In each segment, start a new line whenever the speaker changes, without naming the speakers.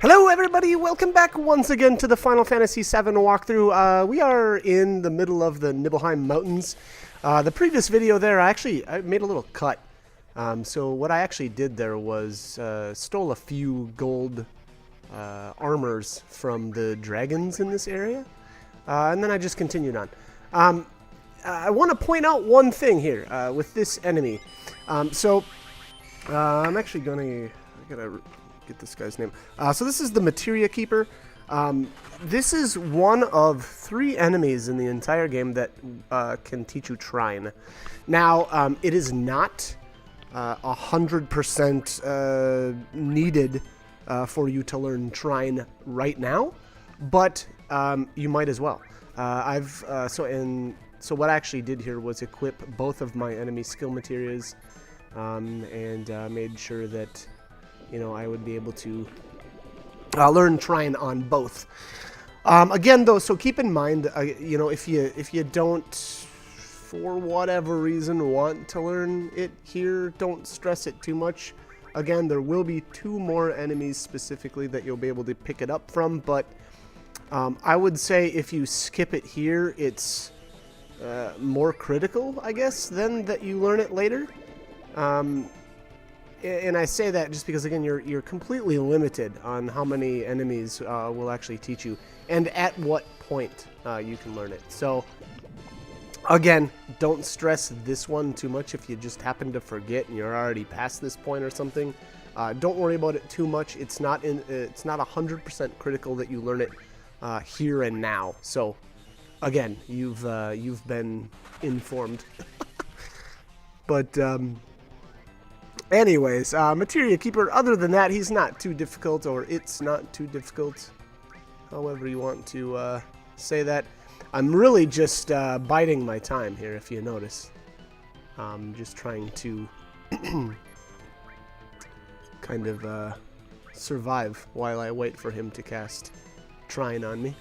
Hello everybody, welcome back once again to the Final Fantasy VII walkthrough. We are in the middle of the Nibelheim Mountains. The previous video there, I made a little cut. So what I actually did there was stole a few gold armors from the dragons in this area. And then I just continued on. I want to point out one thing here with this enemy. I'm actually going to... I gotta get this guy's name. So this is the Materia Keeper. This is one of 3 enemies in the entire game that can teach you Trine. Now, it is not 100% needed for you to learn Trine right now, but you might as well. So what I actually did here was equip both of my enemy skill materials and made sure that I would be able to learn Trine on both. Again, though, so keep in mind, if you don't, for whatever reason, want to learn it here, don't stress it too much. Again, there will be 2 more enemies specifically that you'll be able to pick it up from, but I would say if you skip it here, it's more critical, I guess, than that you learn it later. And I say that just because, again, you're completely limited on how many enemies will actually teach you and at what point you can learn it. So, again, don't stress this one too much if you just happen to forget and you're already past this point or something. Don't worry about it too much. It's not 100% critical that you learn it here and now. So, again, you've been informed. But anyways, Materia Keeper, other than that, he's not too difficult, or it's not too difficult, however you want to say that. I'm really just biding my time here, if you notice. Just trying to kind of survive while I wait for him to cast Trine on me.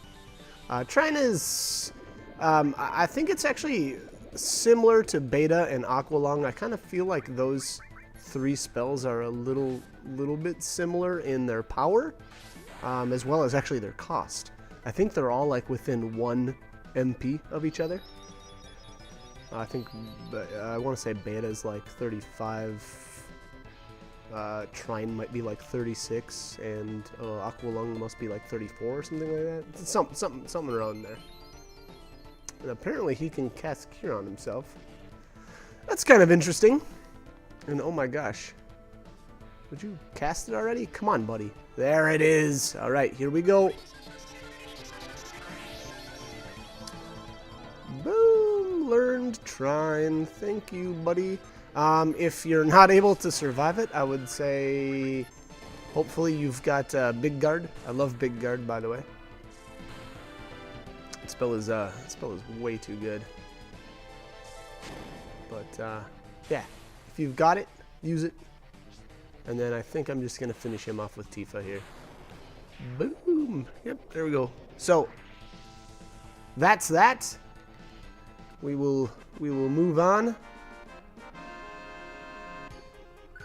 Trine is, I think it's actually similar to Beta and Aqualung. I kind of feel like those 3 spells are a little bit similar in their power, as well as actually their cost. I think they're all like within 1 MP of each other. I think I want to say Beta is like 35. Trine might be like 36, and Aqualung must be like 34 or something like that. It's something around there. And apparently he can cast Cure on himself. That's kind of interesting. And oh my gosh. Would you cast it already? Come on, buddy. There it is. Alright, here we go. Boom. Learned Trine. Thank you, buddy. If you're not able to survive it, I would say hopefully you've got Big Guard. I love Big Guard, by the way. The spell is way too good. But yeah. If you've got it, use it. And then I think I'm just going to finish him off with Tifa here. Boom. Yep, there we go. So, that's that. We will move on.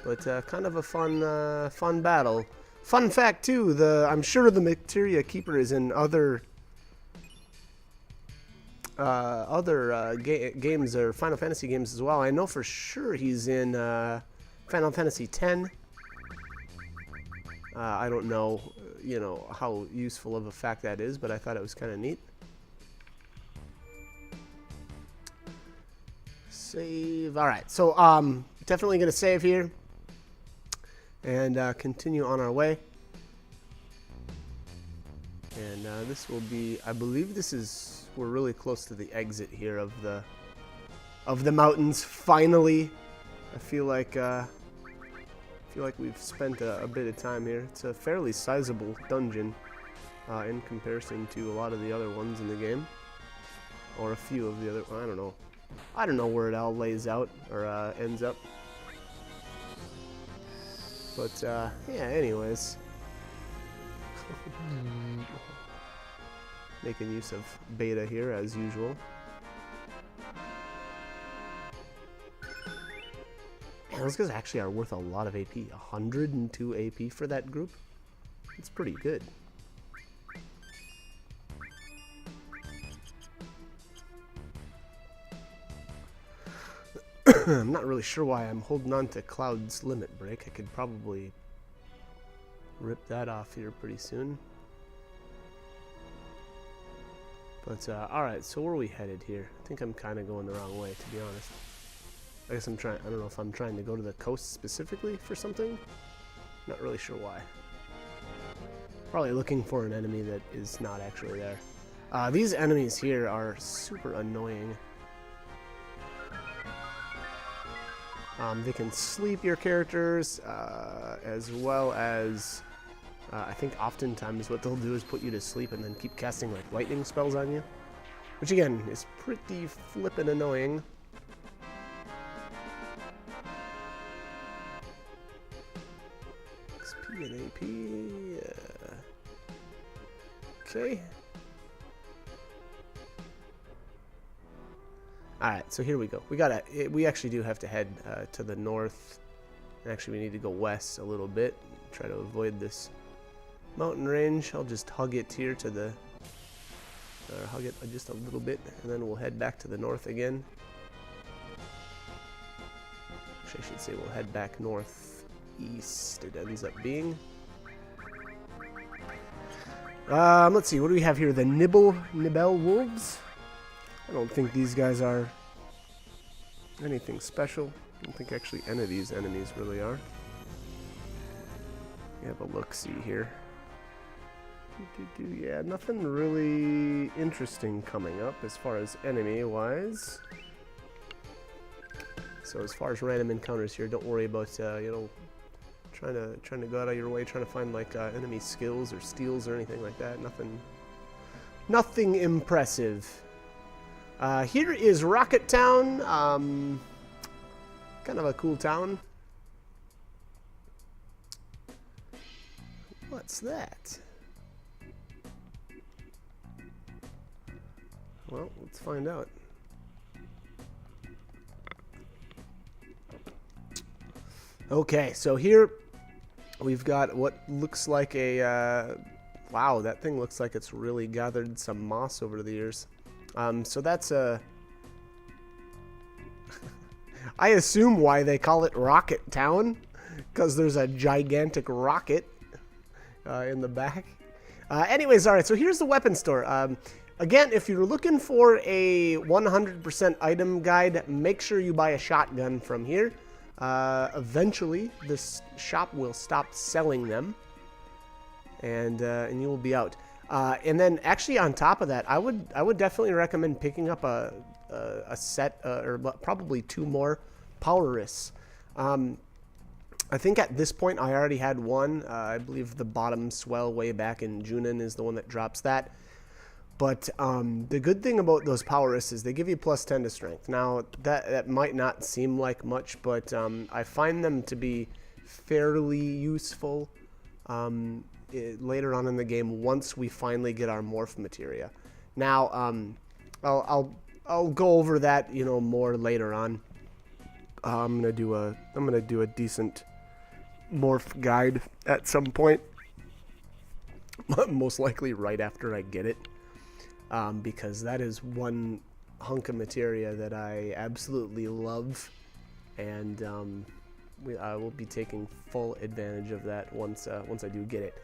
But kind of a fun battle. Fun fact, too, I'm sure the Materia Keeper is in other games or Final Fantasy games as well. I know for sure he's in Final Fantasy X. I don't know, how useful of a fact that is, but I thought it was kind of neat. Save. All right, so definitely gonna save here and continue on our way. And this will be, I believe we're really close to the exit here of the mountains. Finally, I feel like we've spent a bit of time here. It's a fairly sizable dungeon in comparison to a lot of the other ones in the game, or a few of the other. I don't know where it all lays out or ends up. But yeah. Anyways. Making use of Beta here, as usual. Man, those guys actually are worth a lot of AP. 102 AP for that group. It's pretty good. I'm not really sure why I'm holding on to Cloud's limit break. I could probably rip that off here pretty soon. But, alright, so where are we headed here? I think I'm kind of going the wrong way, to be honest. I guess I don't know if I'm trying to go to the coast specifically for something. Not really sure why. Probably looking for an enemy that is not actually there. These enemies here are super annoying. They can sleep your characters, as well as I think oftentimes what they'll do is put you to sleep and then keep casting like lightning spells on you, which again is pretty flippin' annoying. XP and AP. Okay. Alright, so here we go. We actually do have to head to the north. Actually, we need to go west a little bit. Try to avoid this mountain range. I'll just hug it here to the... hug it just a little bit, and then we'll head back to the north again. Actually, I should say we'll head back northeast, it ends up being. Let's see, what do we have here? The Nibel Wolves? I don't think these guys are anything special. I don't think actually any of these enemies really are. We have a look-see here. Yeah, nothing really interesting coming up as far as enemy-wise. So as far as random encounters here, don't worry about you know, trying to go out of your way, trying to find like enemy skills or steals or anything like that. Nothing impressive. Here is Rocket Town. Kind of a cool town. What's that? Well, let's find out. Okay, so here we've got what looks like a... wow, that thing looks like it's really gathered some moss over the years. So that's a... I assume why they call it Rocket Town, because there's a gigantic rocket in the back. Anyways, alright, so here's the weapon store. Again, if you're looking for a 100% item guide, make sure you buy a shotgun from here. Eventually, this shop will stop selling them, and you will be out. And then, actually, on top of that, I would definitely recommend picking up a set, or probably 2 more power wrists. I think at this point I already had one. I believe the bottom swell way back in Junin is the one that drops that. But the good thing about those power wrists is they give you +10 to strength. Now, that might not seem like much, but I find them to be fairly useful later on in the game once we finally get our morph materia. Now, I'll go over that, you know, more later on. I'm gonna do a decent morph guide at some point, most likely right after I get it. Because that is one hunk of materia that I absolutely love, and I will be taking full advantage of that once I do get it.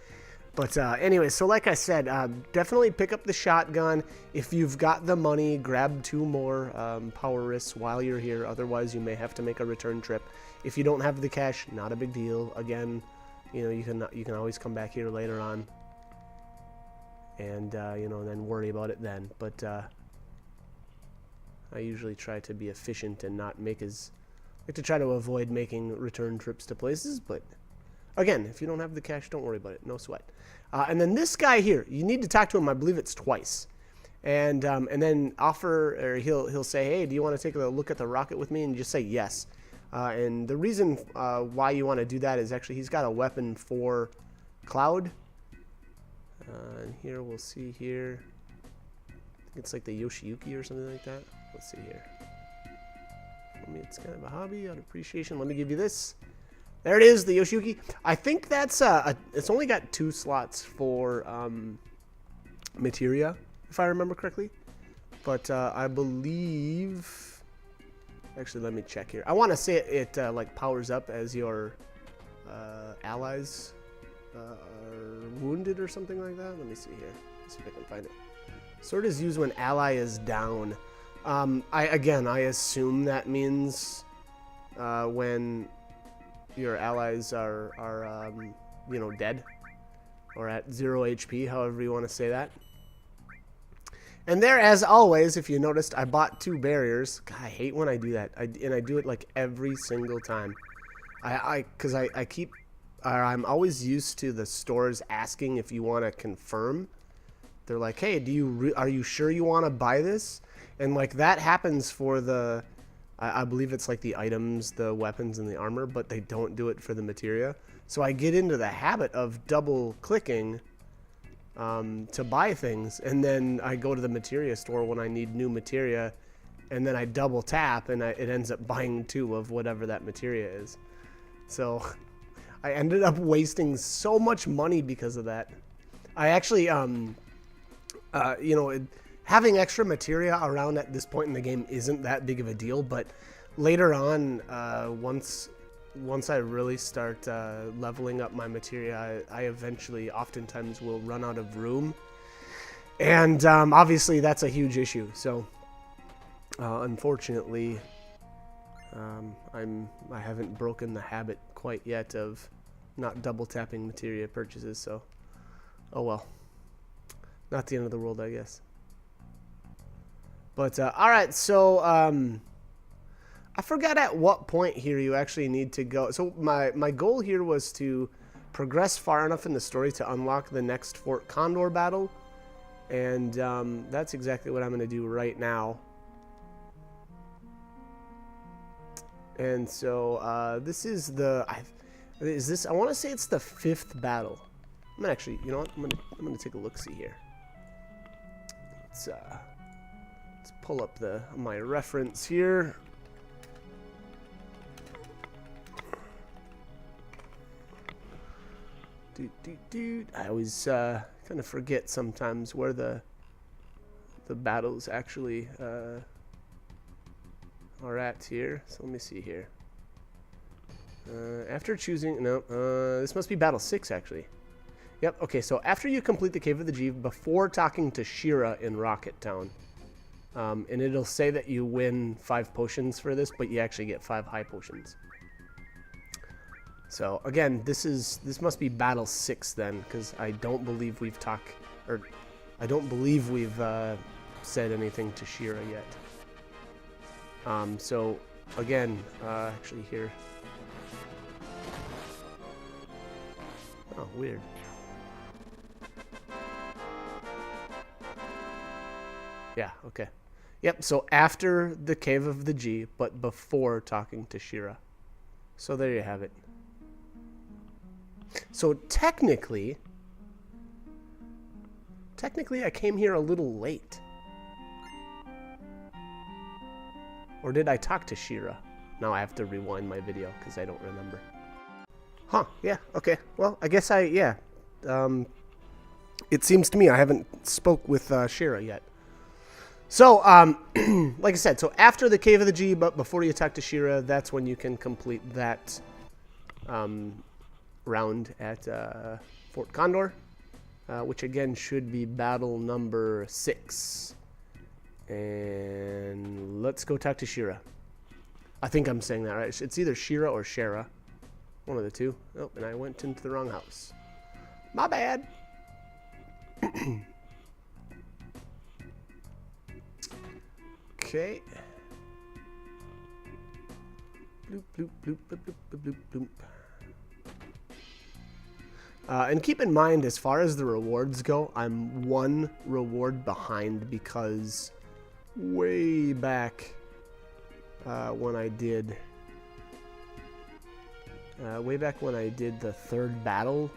But anyway, so like I said, definitely pick up the shotgun. If you've got the money, grab 2 more power wrists while you're here. Otherwise, you may have to make a return trip. If you don't have the cash, not a big deal. Again, you know, you can always come back here later on, and you know, then worry about it then. But I usually try to be efficient and not make like to try to avoid making return trips to places. But again, if you don't have the cash, don't worry about it. No sweat. And then this guy here, you need to talk to him. I believe it's twice, and then offer, or he'll say, hey, do you want to take a look at the rocket with me? And you just say yes. And the reason why you want to do that is actually he's got a weapon for Cloud. And here we'll see here. I think it's like the Yoshiyuki or something like that. Let's see here. I mean, it's kind of a hobby, out of appreciation. Let me give you this. There it is, the Yoshiyuki. I think that's it's only got 2 slots for materia, if I remember correctly. But I believe, actually, let me check here. I want to say it like powers up as your allies are wounded or something like that. Let me see here. Let's see if I can find it. Sword is used when ally is down. I assume that means when your allies are you know, dead or at 0 HP, however you want to say that. And there, as always, if you noticed, I bought 2 barriers. God, I hate when I do that. And I do it like every single time. I'm always used to the stores asking if you want to confirm. They're like, hey, are you sure you want to buy this? And like that happens for the, I believe it's like the items, the weapons, and the armor, but they don't do it for the materia. So I get into the habit of double clicking to buy things, and then I go to the materia store when I need new materia, and then I double tap, and it ends up buying 2 of whatever that materia is. So I ended up wasting so much money because of that. I actually, you know, having extra materia around at this point in the game isn't that big of a deal, but later on, once I really start leveling up my materia, I eventually oftentimes will run out of room, and obviously that's a huge issue. So unfortunately, I haven't broken the habit quite yet of not double tapping materia purchases. So oh well, not the end of the world, I guess. But all right, so I forgot at what point here you actually need to go. So my goal here was to progress far enough in the story to unlock the next Fort Condor battle, and that's exactly what I'm going to do right now. And so this is the I want to say it's the 5th battle. I'm gonna actually, you know what? I'm gonna take a look see here. Let's pull up my reference here. I always kind of forget sometimes where the battles actually are at here. So let me see here. After choosing, no, this must be battle 6 actually. Yep, okay, so after you complete the Cave of the G, before talking to Shira in Rocket Town, and it'll say that you win 5 potions for this, but you actually get 5 high potions. So again, this must be battle 6 then, because I don't believe we've said anything to Shira yet. So again, actually here. Oh, weird. Yeah, okay. Yep, so after the Cave of the G, but before talking to Shira. So there you have it. So technically I came here a little late. Or did I talk to Shira? Now I have to rewind my video because I don't remember. Huh, yeah, okay. Well, I guess yeah. It seems to me I haven't spoke with Shira yet. So, like I said, so after the Cave of the G, but before you talk to Shira, that's when you can complete that round at Fort Condor, which again should be battle number 6. And let's go talk to Shira. I think I'm saying that right. It's either Shira or Shara. One of the two. Oh, and I went into the wrong house. My bad. Okay. Bloop, bloop, bloop, bloop, bloop, bloop, bloop. And keep in mind, as far as the rewards go, I'm 1 reward behind because way back when I did the 3rd battle,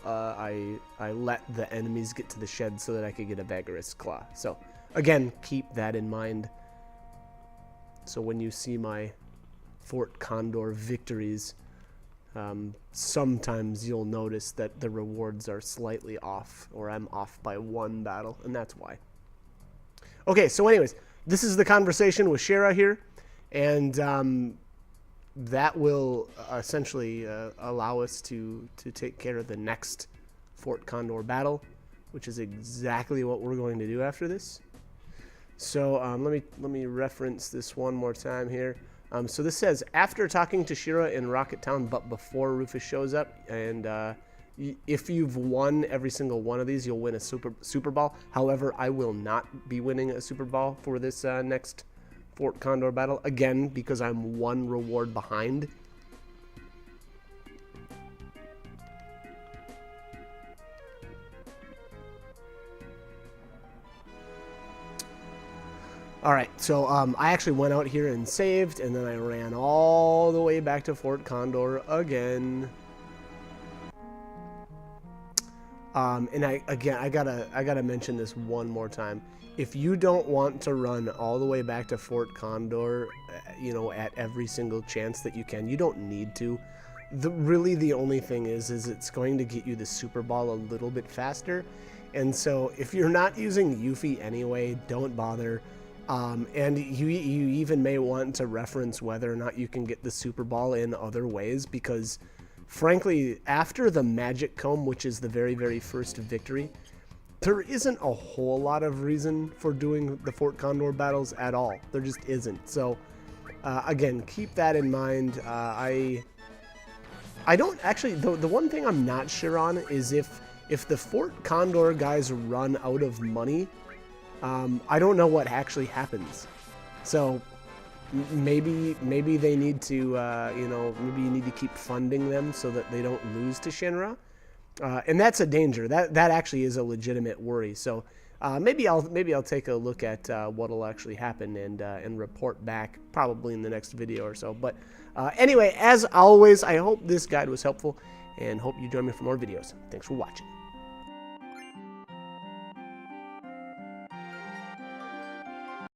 I let the enemies get to the shed so that I could get a Vagarous Claw. So again, keep that in mind. So when you see my Fort Condor victories, sometimes you'll notice that the rewards are slightly off, or I'm off by 1 battle, and that's why. Okay, so anyways, this is the conversation with Shara here, and that will essentially allow us to take care of the next Fort Condor battle, which is exactly what we're going to do after this. So let me reference this one more time here. So this says, after talking to Shira in Rocket Town, but before Rufus shows up, and if you've won every single one of these, you'll win a super ball. However, I will not be winning a super ball for this next Fort Condor battle, again, because I'm 1 reward behind. Alright, so I actually went out here and saved, and then I ran all the way back to Fort Condor again. And I gotta mention this one more time. If you don't want to run all the way back to Fort Condor, you know, at every single chance that you can, you don't need to. Really the only thing is it's going to get you the Super Ball a little bit faster. And so if you're not using Yuffie anyway, don't bother. And you even may want to reference whether or not you can get the Super Ball in other ways, because frankly, after the Magic Comb, which is the very, very first victory, there isn't a whole lot of reason for doing the Fort Condor battles at all. There just isn't. So, again, keep that in mind. I don't actually, the one thing I'm not sure on is if the Fort Condor guys run out of money, I don't know what actually happens. So maybe they need to, you know, maybe you need to keep funding them so that they don't lose to Shinra. And that's a danger. That actually is a legitimate worry. So maybe I'll take a look at what'll actually happen and report back probably in the next video or so. But anyway, as always, I hope this guide was helpful and hope you join me for more videos. Thanks for watching.